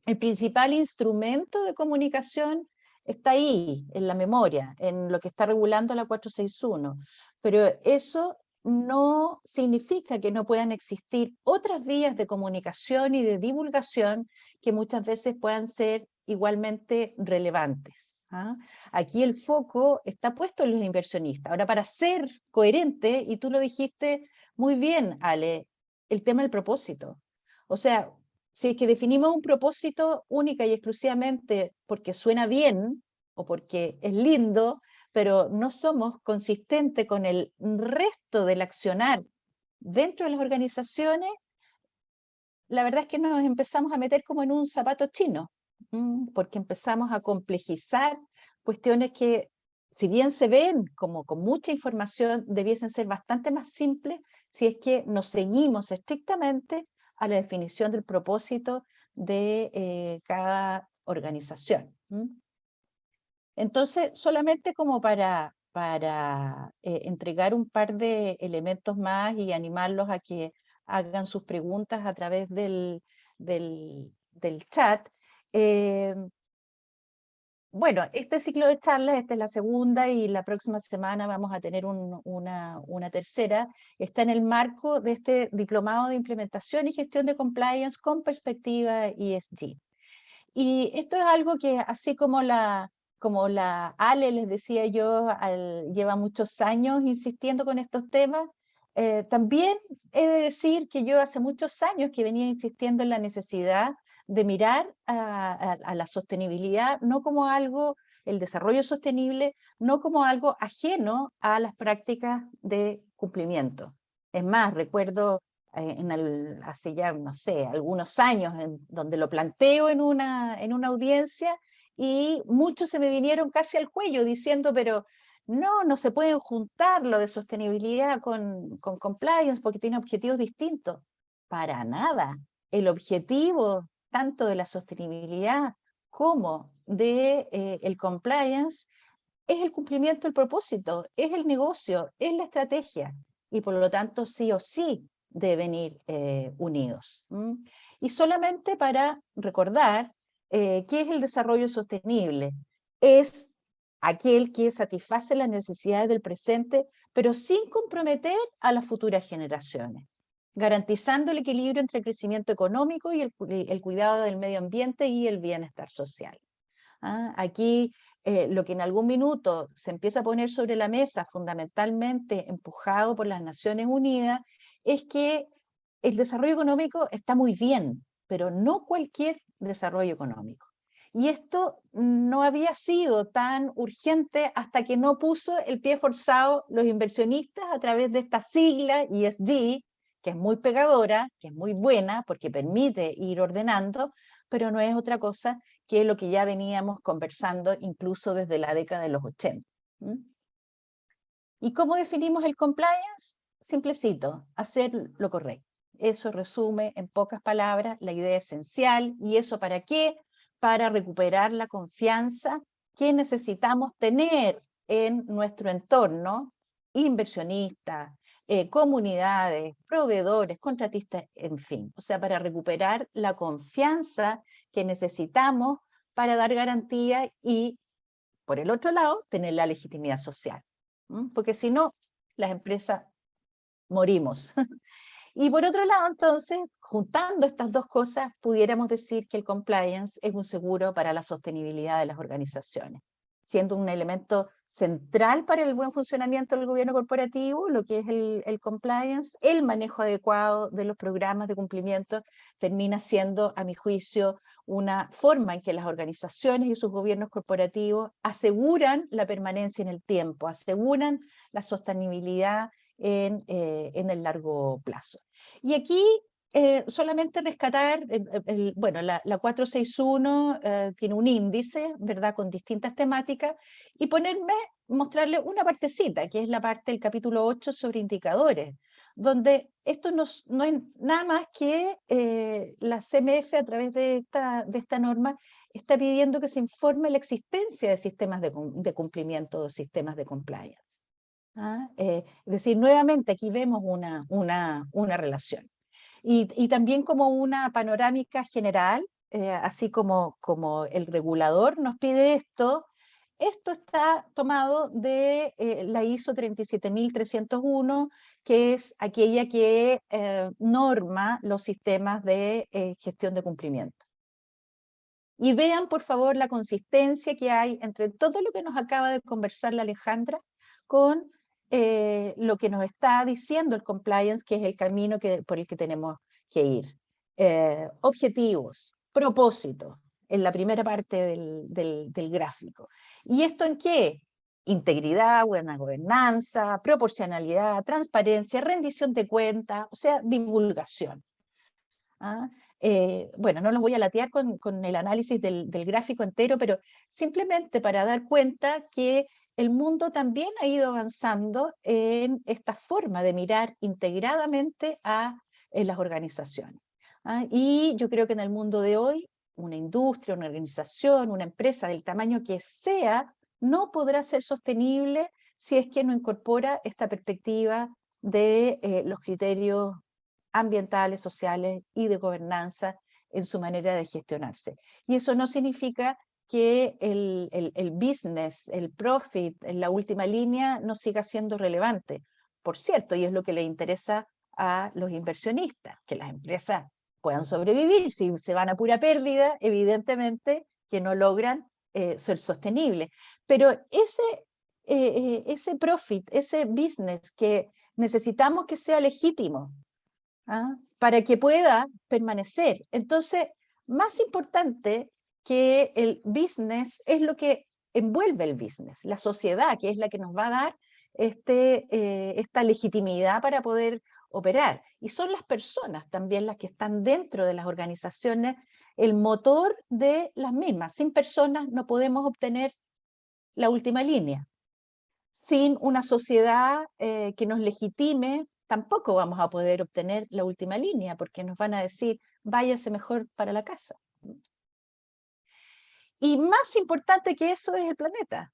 el principal instrumento de comunicación está ahí, en la memoria, en lo que está regulando la 461. Pero eso no significa que no puedan existir otras vías de comunicación y de divulgación que muchas veces puedan ser igualmente relevantes. ¿Ah? Aquí el foco está puesto en los inversionistas. Ahora, para ser coherente, y tú lo dijiste muy bien, Ale, el tema del propósito. O sea, si es que definimos un propósito única y exclusivamente porque suena bien o porque es lindo, pero no somos consistentes con el resto del accionar dentro de las organizaciones, la verdad es que nos empezamos a meter como en un zapato chino, porque empezamos a complejizar cuestiones que, si bien se ven como con mucha información, debiesen ser bastante más simples si es que nos ceñimos estrictamente a la definición del propósito de cada organización. Entonces, solamente como para entregar un par de elementos más y animarlos a que hagan sus preguntas a través del chat. Bueno, este ciclo de charlas, esta es la segunda y la próxima semana vamos a tener una tercera. Está en el marco de este diplomado de implementación y gestión de compliance con perspectiva ESG. Y esto es algo que, así como la Ale, les decía yo, lleva muchos años insistiendo con estos temas, también he de decir que yo hace muchos años que venía insistiendo en la necesidad de mirar a la sostenibilidad no como algo, el desarrollo sostenible, no como algo ajeno a las prácticas de cumplimiento. Es más, recuerdo hace ya, no sé, algunos años, donde lo planteo en una audiencia y muchos se me vinieron casi al cuello diciendo, pero no se pueden juntar lo de sostenibilidad con compliance porque tiene objetivos distintos. Para nada. El objetivo tanto de la sostenibilidad como de el compliance es el cumplimiento del propósito, es el negocio, es la estrategia, y por lo tanto sí o sí deben ir unidos. Y solamente para recordar qué es el desarrollo sostenible, es aquel que satisface las necesidades del presente, pero sin comprometer a las futuras generaciones, garantizando el equilibrio entre el crecimiento económico y el cuidado del medio ambiente y el bienestar social. Aquí lo que en algún minuto se empieza a poner sobre la mesa, fundamentalmente empujado por las Naciones Unidas, es que el desarrollo económico está muy bien, pero no cualquier desarrollo económico. Y esto no había sido tan urgente hasta que no puso el pie forzado los inversionistas a través de esta sigla ESG, que es muy pegadora, que es muy buena porque permite ir ordenando, pero no es otra cosa que lo que ya veníamos conversando incluso desde la década de los 80. ¿Y cómo definimos el compliance? Simplecito, hacer lo correcto. Eso resume en pocas palabras la idea esencial. ¿Y eso para qué? Para recuperar la confianza que necesitamos tener en nuestro entorno, inversionistas, comunidades, proveedores, contratistas, en fin. O sea, para recuperar la confianza que necesitamos para dar garantía y, por el otro lado, tener la legitimidad social. Porque si no, las empresas morimos. Y por otro lado, entonces, juntando estas dos cosas, pudiéramos decir que el compliance es un seguro para la sostenibilidad de las organizaciones, siendo un elemento central para el buen funcionamiento del gobierno corporativo, lo que es el compliance, el manejo adecuado de los programas de cumplimiento termina siendo, a mi juicio, una forma en que las organizaciones y sus gobiernos corporativos aseguran la permanencia en el tiempo, aseguran la sostenibilidad en el largo plazo. Y aquí solamente rescatar, bueno, la 461 tiene un índice, ¿verdad?, con distintas temáticas, y mostrarle una partecita, que es la parte del capítulo 8 sobre indicadores, donde esto no es nada más que la CMF, a través de esta norma, está pidiendo que se informe la existencia de sistemas de cumplimiento o sistemas de compliance. Es decir, nuevamente aquí vemos una relación. Y también como una panorámica general, así como el regulador nos pide esto está tomado de la ISO 37301, que es aquella que norma los sistemas de gestión de cumplimiento. Y vean, por favor, la consistencia que hay entre todo lo que nos acaba de conversar la Alejandra con lo que nos está diciendo el compliance, que es el camino por el que tenemos que ir. Objetivos, propósitos, en la primera parte del gráfico. ¿Y esto en qué? Integridad, buena gobernanza, proporcionalidad, transparencia, rendición de cuentas, o sea, divulgación. Bueno, no los voy a latear con el análisis del gráfico entero, pero simplemente para dar cuenta que el mundo también ha ido avanzando en esta forma de mirar integradamente a las organizaciones. Y yo creo que en el mundo de hoy, una industria, una organización, una empresa del tamaño que sea, no podrá ser sostenible si es que no incorpora esta perspectiva de los criterios ambientales, sociales y de gobernanza en su manera de gestionarse. Y eso no significa que el business, el profit, en la última línea, no siga siendo relevante. Por cierto, y es lo que le interesa a los inversionistas, que las empresas puedan sobrevivir. Si se van a pura pérdida, evidentemente que no logran ser sostenibles. Pero ese profit, ese business que necesitamos que sea legítimo, ¿ah? Para que pueda permanecer. Entonces, más importante que el business es lo que envuelve el business, la sociedad, que es la que nos va a dar esta legitimidad para poder operar. Y son las personas también las que están dentro de las organizaciones, el motor de las mismas. Sin personas no podemos obtener la última línea. Sin una sociedad que nos legitime, tampoco vamos a poder obtener la última línea, porque nos van a decir, váyase mejor para la casa. Y más importante que eso es el planeta,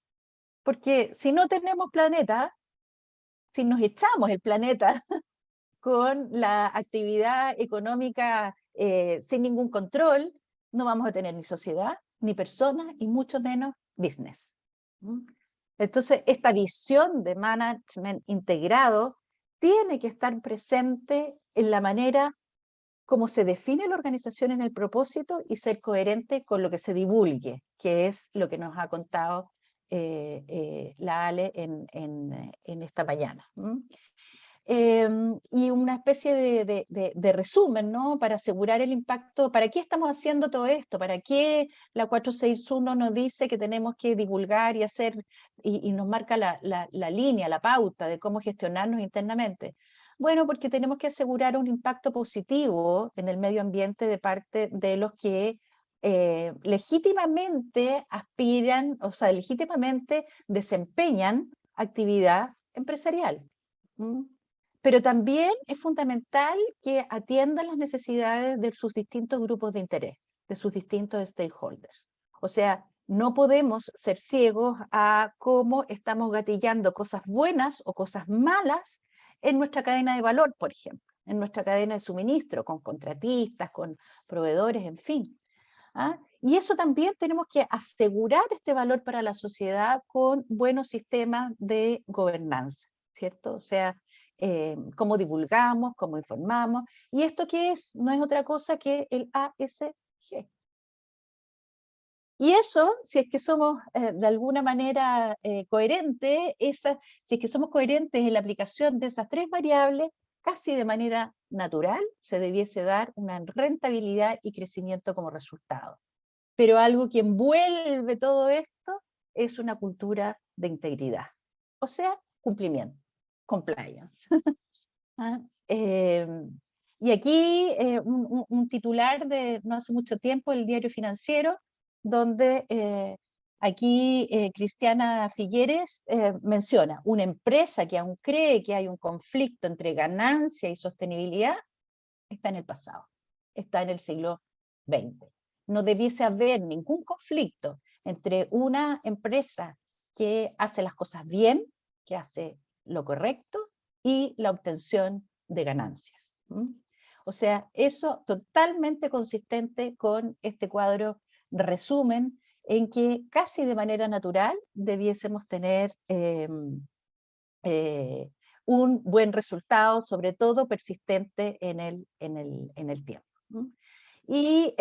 porque si no tenemos planeta, si nos echamos el planeta con la actividad económica sin ningún control, no vamos a tener ni sociedad, ni personas, y mucho menos business. Entonces, esta visión de management integrado tiene que estar presente en la manera como se define la organización en el propósito y ser coherente con lo que se divulgue, que es lo que nos ha contado la Ale en esta mañana. Y una especie de resumen, ¿no? Para asegurar el impacto. ¿Para qué estamos haciendo todo esto? ¿Para qué la 461 nos dice que tenemos que divulgar y hacer, y nos marca la línea, la pauta de cómo gestionarnos internamente? Bueno, porque tenemos que asegurar un impacto positivo en el medio ambiente de parte de los que legítimamente aspiran, o sea, legítimamente desempeñan actividad empresarial. Pero también es fundamental que atiendan las necesidades de sus distintos grupos de interés, de sus distintos stakeholders. O sea, no podemos ser ciegos a cómo estamos gatillando cosas buenas o cosas malas en nuestra cadena de valor, por ejemplo, en nuestra cadena de suministro, con contratistas, con proveedores, en fin. ¿Ah? Y eso también tenemos que asegurar este valor para la sociedad con buenos sistemas de gobernanza, ¿cierto? O sea, cómo divulgamos, cómo informamos. ¿Y esto qué es? No es otra cosa que el ASG. Y eso, si es que somos de alguna manera coherentes, si es que somos coherentes en la aplicación de esas tres variables, casi de manera natural se debiese dar una rentabilidad y crecimiento como resultado. Pero algo que envuelve todo esto es una cultura de integridad, o sea, cumplimiento, compliance. ¿Ah? Y aquí un titular de no hace mucho tiempo, el Diario Financiero, donde aquí Cristiana Figueres menciona, una empresa que aún cree que hay un conflicto entre ganancia y sostenibilidad, está en el pasado, está en el siglo XX. No debiese haber ningún conflicto entre una empresa que hace las cosas bien, que hace lo correcto, y la obtención de ganancias. O sea, eso totalmente consistente con este cuadro resumen en que casi de manera natural debiésemos tener un buen resultado, sobre todo persistente en el tiempo. Y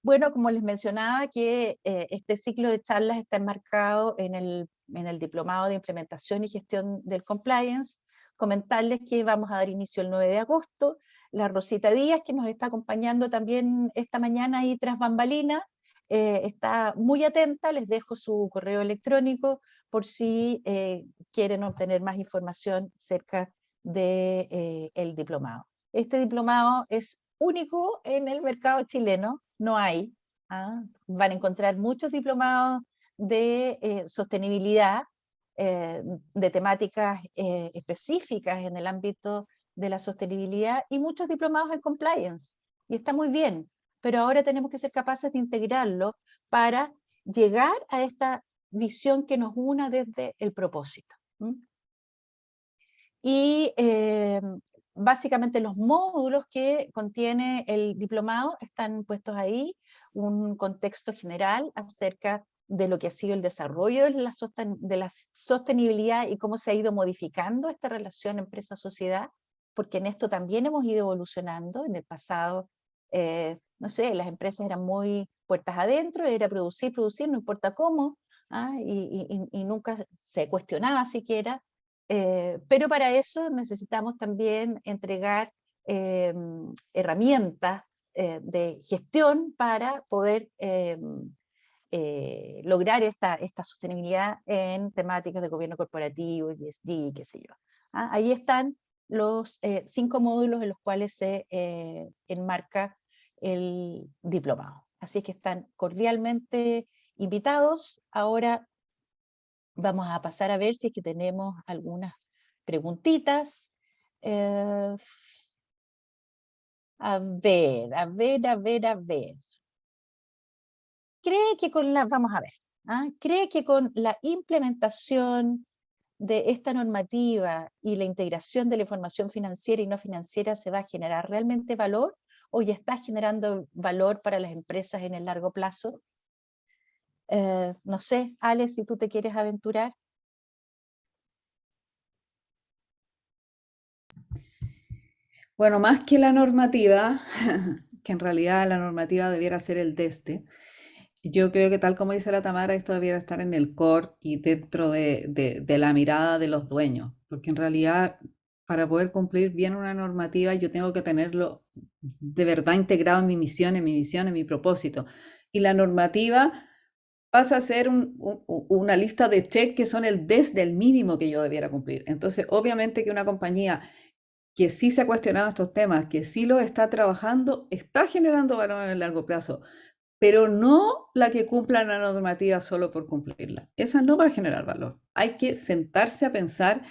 bueno, como les mencionaba, que este ciclo de charlas está enmarcado en el Diplomado de Implementación y Gestión del Compliance. Comentarles que vamos a dar inicio el 9 de agosto. La Rosita Díaz, que nos está acompañando también esta mañana ahí tras bambalina, está muy atenta. Les dejo su correo electrónico por si quieren obtener más información acerca del diplomado. Este diplomado es único en el mercado chileno, no hay. Van a encontrar muchos diplomados de sostenibilidad, de temáticas específicas en el ámbito de la sostenibilidad y muchos diplomados en compliance. Y está muy bien, pero ahora tenemos que ser capaces de integrarlo para llegar a esta visión que nos una desde el propósito. Y básicamente los módulos que contiene el diplomado están puestos ahí, un contexto general acerca de lo que ha sido el desarrollo de la sostenibilidad y cómo se ha ido modificando esta relación empresa-sociedad, porque en esto también hemos ido evolucionando. En el pasado, no sé, las empresas eran muy puertas adentro, era producir, no importa cómo, y nunca se cuestionaba siquiera. Pero para eso necesitamos también entregar herramientas de gestión para poder lograr esta sostenibilidad en temáticas de gobierno corporativo, ESG, qué sé yo. Ahí están los 5 módulos en los cuales se enmarca el diplomado. Así que están cordialmente invitados. Ahora vamos a pasar a ver si es que tenemos algunas preguntitas. A ver. Vamos a ver. ¿Cree que con la implementación de esta normativa y la integración de la información financiera y no financiera se va a generar realmente valor o ya está generando valor para las empresas en el largo plazo? No sé, Ale, si tú te quieres aventurar. Bueno, más que la normativa, que en realidad la normativa debiera ser el DESTE, yo creo que tal como dice la Tamara, esto debiera estar en el core y dentro de la mirada de los dueños, porque en realidad para poder cumplir bien una normativa yo tengo que tenerlo de verdad integrado en mi misión, en mi visión, en mi propósito. Y la normativa pasa a ser una lista de check que son el desde el mínimo que yo debiera cumplir. Entonces, obviamente que una compañía que sí se ha cuestionado estos temas, que sí lo está trabajando, está generando valor en el largo plazo, pero no la que cumpla la normativa solo por cumplirla. Esa no va a generar valor. Hay que sentarse a pensar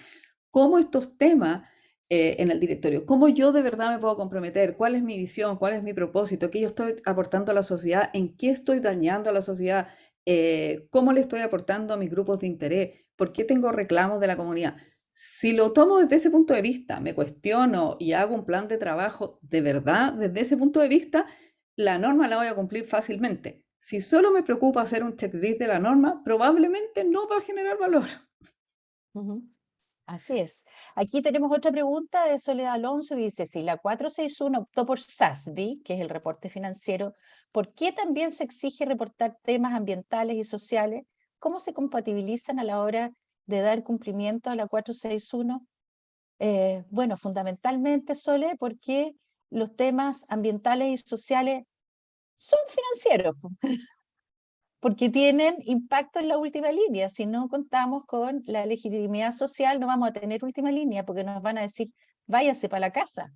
cómo estos temas en el directorio, cómo yo de verdad me puedo comprometer, cuál es mi visión, cuál es mi propósito, qué yo estoy aportando a la sociedad, en qué estoy dañando a la sociedad, cómo le estoy aportando a mis grupos de interés, por qué tengo reclamos de la comunidad. Si lo tomo desde ese punto de vista, me cuestiono y hago un plan de trabajo de verdad desde ese punto de vista, la norma la voy a cumplir fácilmente. Si solo me preocupa hacer un checklist de la norma, probablemente no va a generar valor. Así es. Aquí tenemos otra pregunta de Soledad Alonso que dice, si la 461 optó por SASB, que es el reporte financiero, ¿por qué también se exige reportar temas ambientales y sociales? ¿Cómo se compatibilizan a la hora de dar cumplimiento a la 461? Bueno, fundamentalmente, Sole, porque los temas ambientales y sociales son financieros, porque tienen impacto en la última línea. Si no contamos con la legitimidad social, no vamos a tener última línea, porque nos van a decir, váyase para la casa,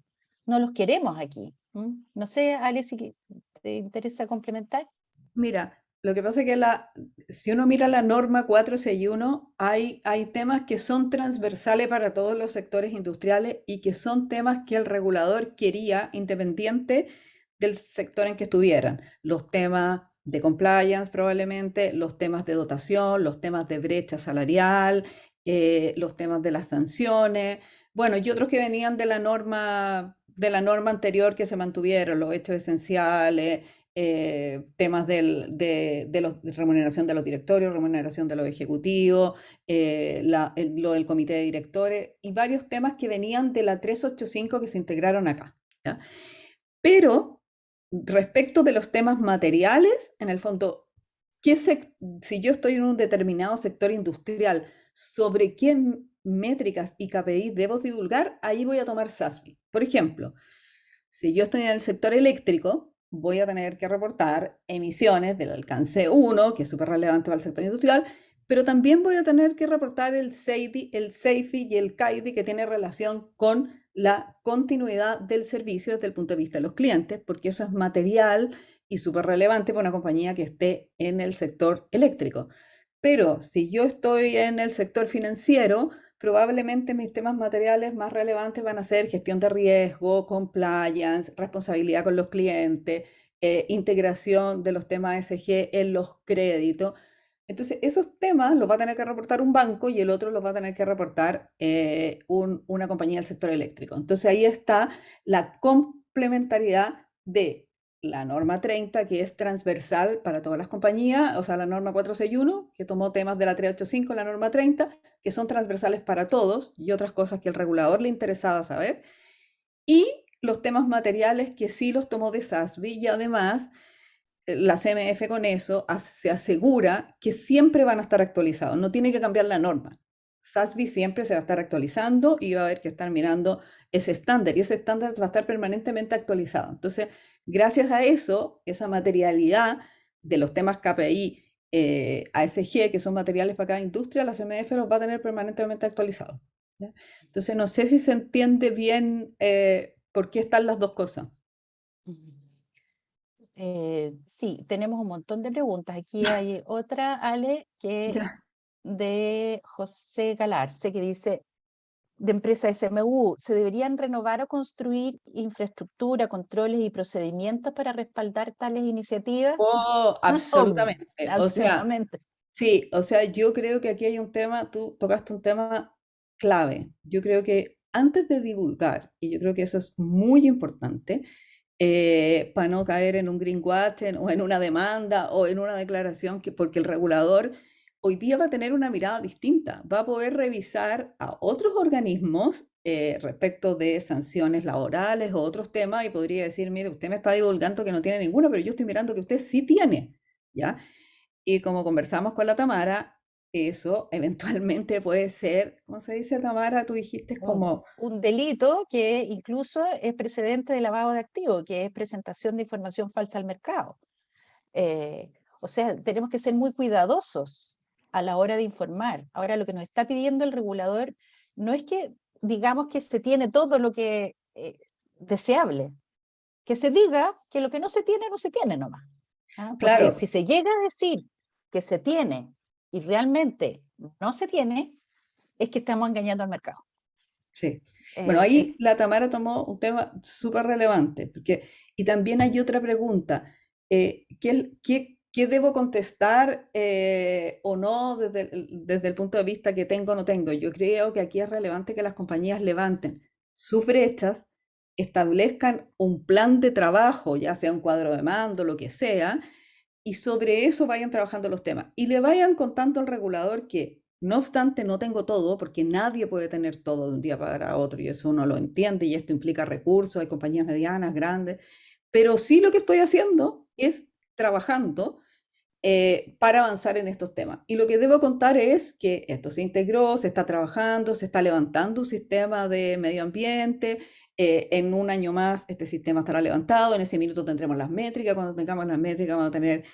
no los queremos aquí. No sé, Ale, si te interesa complementar. Mira, lo que pasa es que si uno mira la norma 461, hay temas que son transversales para todos los sectores industriales y que son temas que el regulador quería independiente del sector en que estuvieran. Los temas de compliance probablemente, los temas de dotación, los temas de brecha salarial, los temas de las sanciones, bueno, y otros que venían de la norma anterior que se mantuvieron, los hechos esenciales, temas de remuneración de los directorios, remuneración de los ejecutivos, lo del comité de directores y varios temas que venían de la 385 que se integraron acá, ¿ya? Pero respecto de los temas materiales, en el fondo, si yo estoy en un determinado sector industrial, sobre qué métricas y KPI debo divulgar, ahí voy a tomar SASB. Por ejemplo, si yo estoy en el sector eléctrico, voy a tener que reportar emisiones del alcance 1, que es súper relevante para el sector industrial, pero también voy a tener que reportar el SAIFI y el CAIDI, que tiene relación con la continuidad del servicio desde el punto de vista de los clientes, porque eso es material y súper relevante para una compañía que esté en el sector eléctrico. Pero si yo estoy en el sector financiero, probablemente mis temas materiales más relevantes van a ser gestión de riesgo, compliance, responsabilidad con los clientes, integración de los temas ESG en los créditos. Entonces, esos temas los va a tener que reportar un banco y el otro los va a tener que reportar una compañía del sector eléctrico. Entonces, ahí está la complementariedad de la norma 30, que es transversal para todas las compañías, o sea, la norma 461, que tomó temas de la 385, la norma 30, que son transversales para todos y otras cosas que al regulador le interesaba saber. Y los temas materiales que sí los tomó de SASB y además la CMF con eso se asegura que siempre van a estar actualizados, no tiene que cambiar la norma. SASB siempre se va a estar actualizando y va a haber que estar mirando ese estándar y ese estándar va a estar permanentemente actualizado. Entonces, gracias a eso, esa materialidad de los temas KPI, ASG, que son materiales para cada industria, la CMF los va a tener permanentemente actualizados. ¿Ya? Entonces, no sé si se entiende bien por qué están las dos cosas. Sí, tenemos un montón de preguntas. Aquí hay otra, Ale, que Ya. de José Galarce, que dice, de empresa SMU, ¿se deberían renovar o construir infraestructura, controles y procedimientos para respaldar tales iniciativas? Oh, Obvio, absolutamente. O sea, absolutamente. sí, o sea, yo creo que aquí hay un tema, tú tocaste un tema clave. Yo creo que antes de divulgar, y yo creo que eso es muy importante, para no caer en un greenwashing o en una demanda o en una declaración, porque el regulador hoy día va a tener una mirada distinta, va a poder revisar a otros organismos respecto de sanciones laborales o otros temas y podría decir, mire, usted me está divulgando que no tiene ninguna, pero yo estoy mirando que usted sí tiene, ¿ya? Y como conversamos con la Tamara, eso eventualmente puede ser, ¿cómo se dice, Tamara? Tú dijiste como, Un delito que incluso es precedente de lavado de activos, que es presentación de información falsa al mercado. O sea, tenemos que ser muy cuidadosos a la hora de informar. Ahora, lo que nos está pidiendo el regulador no es que digamos que se tiene todo lo que deseable, que se diga que lo que no se tiene, no se tiene nomás. ¿Ah? Porque claro, si se llega a decir que se tiene y realmente no se tiene, es que estamos engañando al mercado. sí. Bueno, Eh, ahí la Tamara tomó un tema súper relevante, porque, y también hay otra pregunta, ¿qué debo contestar o no desde el punto de vista que tengo o no tengo? Yo creo que aquí es relevante que las compañías levanten sus brechas, establezcan un plan de trabajo, ya sea un cuadro de mando, lo que sea, y sobre eso vayan trabajando los temas y le vayan contando al regulador que, no obstante, no tengo todo, porque nadie puede tener todo de un día para otro y eso uno lo entiende y esto implica recursos, hay compañías medianas, grandes, pero sí lo que estoy haciendo es trabajando para avanzar en estos temas. Y lo que debo contar es que esto se integró, se está trabajando, se está levantando un sistema de medio ambiente. En un año más este sistema estará levantado, en ese minuto tendremos las métricas, cuando tengamos las métricas vamos a tener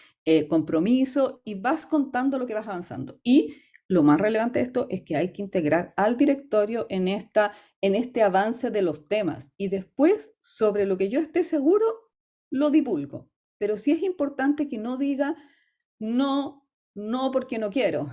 compromiso y vas contando lo que vas avanzando. Y lo más relevante de esto es que hay que integrar al directorio en este avance de los temas y después sobre lo que yo esté seguro, lo divulgo. Pero sí es importante que no diga no, no porque no quiero,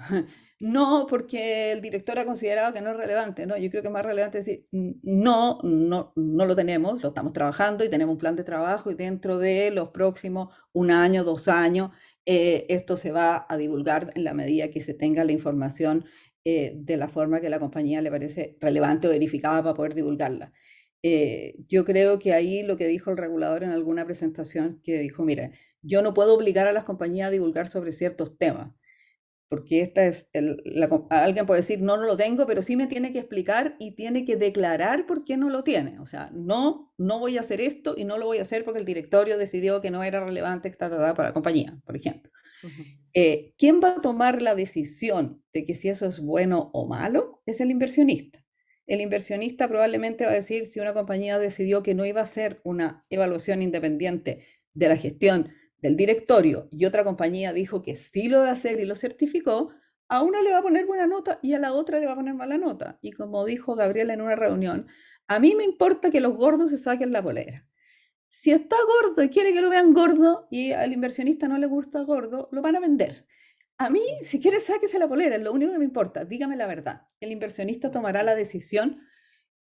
no porque el director ha considerado que no es relevante, no, yo creo que es más relevante decir, no, no, no lo tenemos, lo estamos trabajando y tenemos un plan de trabajo y dentro de los próximos 1 año, 2 años, esto se va a divulgar en la medida que se tenga la información de la forma que la compañía le parece relevante o verificada para poder divulgarla. Yo creo que ahí lo que dijo el regulador en alguna presentación, que dijo, mire, yo no puedo obligar a las compañías a divulgar sobre ciertos temas, porque alguien puede decir, no, no lo tengo, pero sí me tiene que explicar y tiene que declarar por qué no lo tiene. O sea, no, no voy a hacer esto y no lo voy a hacer porque el directorio decidió que no era relevante para la compañía, por ejemplo. ¿Quién va a tomar la decisión de que si eso es bueno o malo? Es el inversionista. El inversionista probablemente va a decir si una compañía decidió que no iba a hacer una evaluación independiente de la gestión del directorio y otra compañía dijo que sí lo va a hacer y lo certificó, a una le va a poner buena nota y a la otra le va a poner mala nota. Y como dijo Gabriela en una reunión, a mí me importa que los gordos se saquen la polera. Si está gordo y quiere que lo vean gordo y al inversionista no le gusta gordo, lo van a vender. A mí, si quiere, sáquese la polera, es lo único que me importa, dígame la verdad. El inversionista tomará la decisión,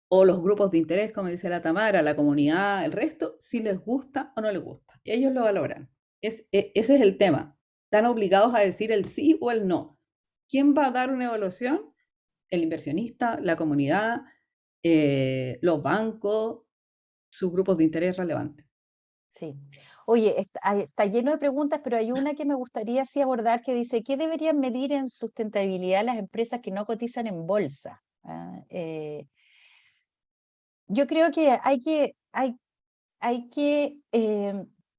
o los grupos de interés, como dice la Tamara, la comunidad, el resto, si les gusta o no les gusta. Y ellos lo valoran. Ese es el tema. están obligados a decir el sí o el no. ¿Quién va a dar una evaluación? El inversionista, la comunidad, los bancos, sus grupos de interés relevantes. Sí. Oye, está lleno de preguntas, pero hay una que me gustaría sí abordar que dice, ¿qué deberían medir en sustentabilidad las empresas que no cotizan en bolsa? Yo creo que hay que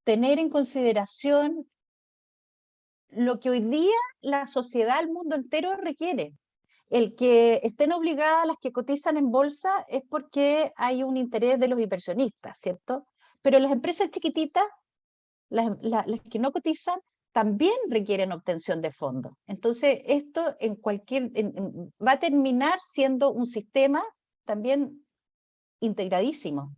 tener en consideración lo que hoy día la sociedad, el mundo entero requiere. El que estén obligadas las que cotizan en bolsa es porque hay un interés de los inversionistas, ¿cierto? Pero las empresas chiquititas, las que no cotizan, también requieren obtención de fondos. Entonces, esto va a terminar siendo un sistema también integradísimo.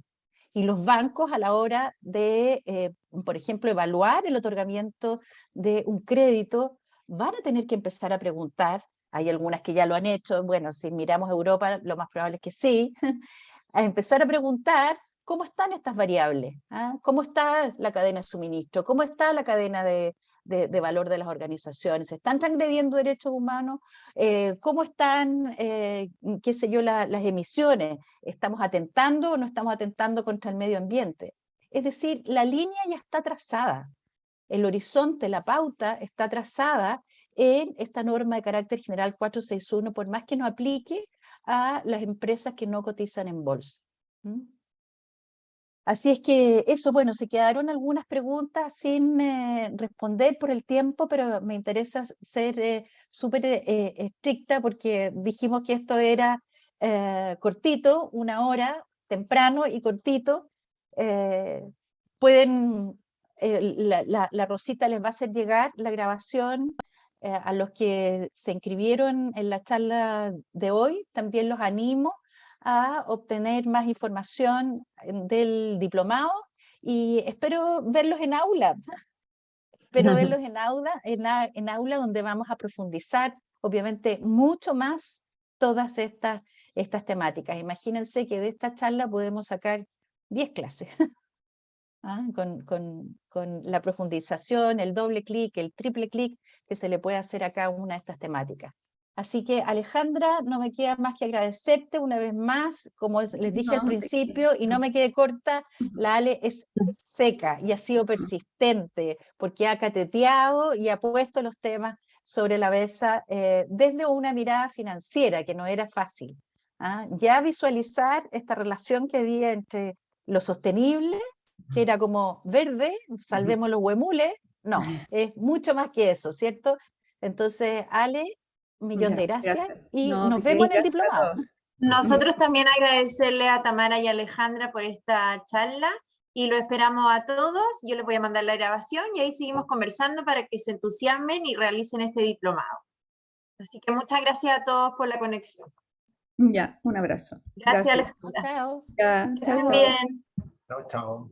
Y los bancos a la hora de, por ejemplo, evaluar el otorgamiento de un crédito, van a tener que empezar a preguntar, hay algunas que ya lo han hecho, bueno, si miramos Europa, lo más probable es que sí, a empezar a preguntar cómo están estas variables, ¿ah? ¿Cómo está la cadena de suministro? ¿Cómo está la cadena de valor de las organizaciones? ¿Se están transgrediendo derechos humanos? ¿Cómo están, qué sé yo, las emisiones? ¿Estamos atentando o no estamos atentando contra el medio ambiente? Es decir, la línea ya está trazada, el horizonte, la pauta está trazada en esta norma de carácter general 461, por más que no aplique a las empresas que no cotizan en bolsa. Así es que eso, bueno, se quedaron algunas preguntas sin responder por el tiempo, pero me interesa ser súper estricta porque dijimos que esto era cortito, 1 hora, temprano y cortito. La Rosita les va a hacer llegar la grabación a los que se inscribieron en la charla de hoy. También los animo a obtener más información del diplomado y espero verlos en aula. Espero verlos en aula donde vamos a profundizar, obviamente, mucho más todas estas temáticas. Imagínense que de esta charla podemos sacar 10 clases. ¿Ah? Con la profundización, el doble clic, el triple clic que se le puede hacer a cada una de estas temáticas. Así que, Alejandra, no me queda más que agradecerte una vez más, como les dije al principio, y no me quede corta, la Ale es seca y ha sido persistente, porque ha cateteado y ha puesto los temas sobre la mesa desde una mirada financiera, que no era fácil. ¿Ah? Ya visualizar esta relación que había entre lo sostenible, que era como verde, salvemos los huemules, no, es mucho más que eso, ¿cierto? Entonces, Ale, millón de gracias y No, nos vemos en el diplomado. Nosotros también agradecerle a Tamara y a Alejandra por esta charla y lo esperamos a todos. Yo les voy a mandar la grabación y ahí seguimos conversando para que se entusiasmen y realicen este diplomado. Así que muchas gracias a todos por la conexión. Ya, un abrazo. Gracias. Alejandra. Chao. Ya, Que estén bien. Chao, chao.